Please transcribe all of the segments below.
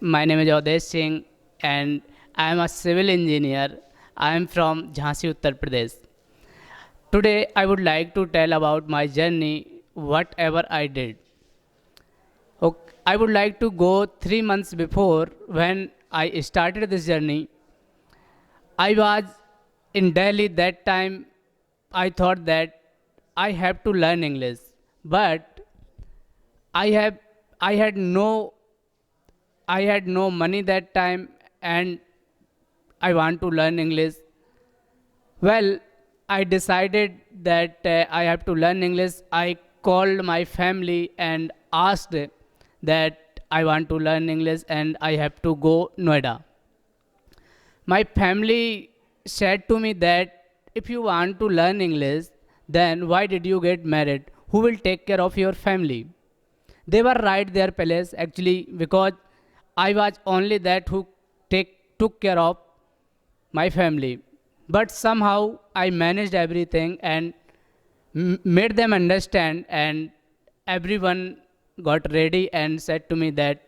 My name is Odesh Singh and I am a civil engineer. I am from Jhansi, Uttar Pradesh. Today I would like to tell about my journey, whatever I did. Okay, I would like to go 3 months before when I started this journey. I was in Delhi that time. I thought that I have to learn English, but I have I had no I had no money that time and I want to learn English. Well, I decided that I have to learn English. I called my family and asked that I want to learn English and I have to go Noida. My family said to me that if you want to learn English, then why did you get married? Who will take care of your family? They were right there, Palace, actually, because I was only that who took care of my family. But somehow I managed everything and made them understand, and everyone got ready and said to me that,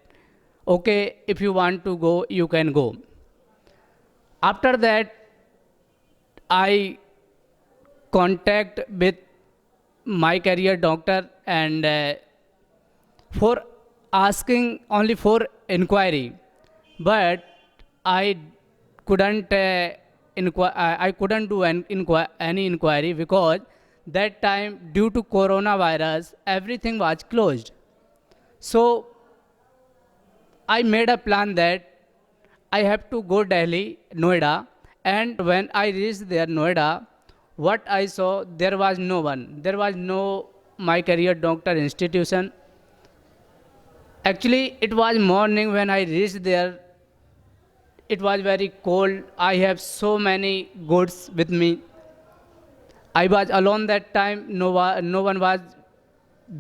okay, if you want to go, you can go. After that, I contact with my career doctor and for asking only for inquiry, but I couldn't I couldn't do any inquiry because that time due to coronavirus everything was closed. So I made a plan that I have to go Delhi, Noida, and when I reached there, Noida, what I saw, there was no one. There was no my career doctor institution. Actually, it was morning when I reached there. It was very cold. I have so many goods with me. I was alone that time. No one was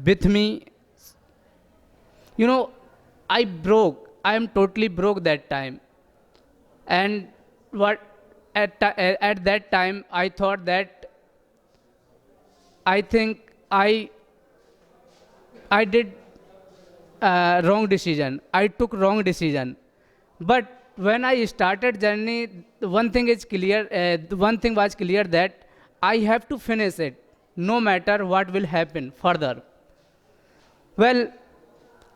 with me. You know, I broke. I am totally broke that time. And what at that time I thought that I think I did wrong decision. I took wrong decision. But when I started journey, one thing is clear. One thing was clear that I have to finish it, no matter what will happen further. Well,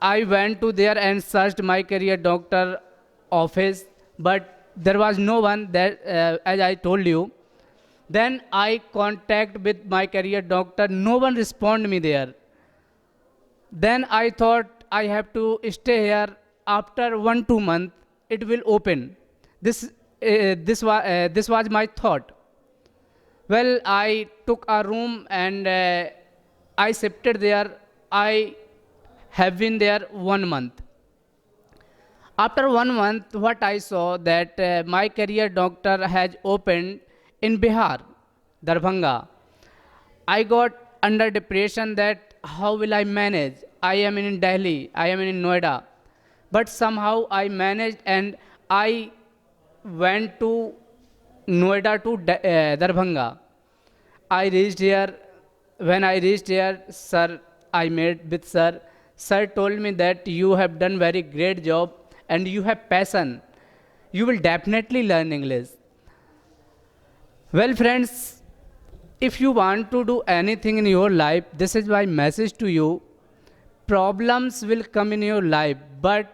I went to there and searched my career doctor office, but there was no one that, as I told you. Then I contact with my career doctor. No one respond me there. Then I thought I have to stay here. After 1 2 month, it will open. This was my thought. Well, I took a room and I shifted there. I have been there 1 month. After 1 month, what I saw that my career doctor has opened in Bihar, Darbhanga. I got under depression that how will I manage? I am in Delhi, I am in Noida. But somehow I managed and I went to Noida to Darbhanga. I reached here. When I reached here, sir, I met with sir. Sir told me that you have done very great job and you have passion. You will definitely learn English. Well, friends, if you want to do anything in your life, this is my message to you. Problems will come in your life, but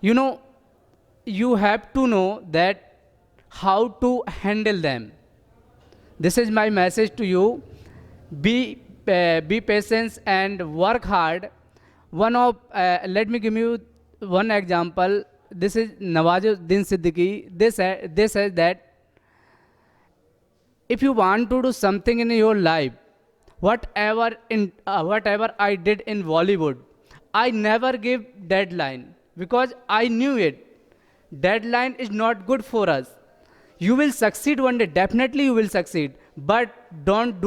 you know, you have to know that how to handle them. This is my message to you. Be patient and work hard. Let me give you one example. This is Nawazuddin Siddiqui. This says that if you want to do something in your life, whatever I did in Bollywood, I never give deadline because I knew it. Deadline is not good for us. You will succeed one day, definitely you will succeed, but don't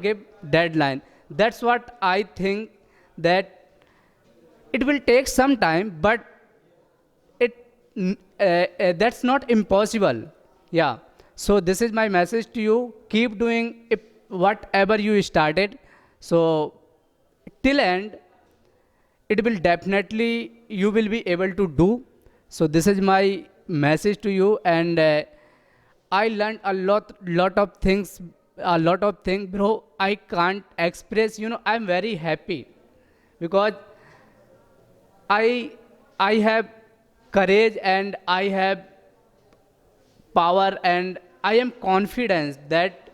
give deadline. That's what I think, that it will take some time, but it that's not impossible. Yeah. So this is my message to you. Keep doing if whatever you started. So till end, it will definitely you will be able to do. So this is my message to you, and I learned a lot of things, bro. I can't express. I'm very happy because I I have courage and I have power and I am confident that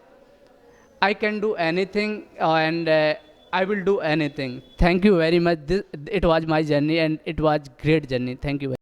I can do anything, and I will do anything. Thank you very much. It was my journey and it was great journey. Thank you very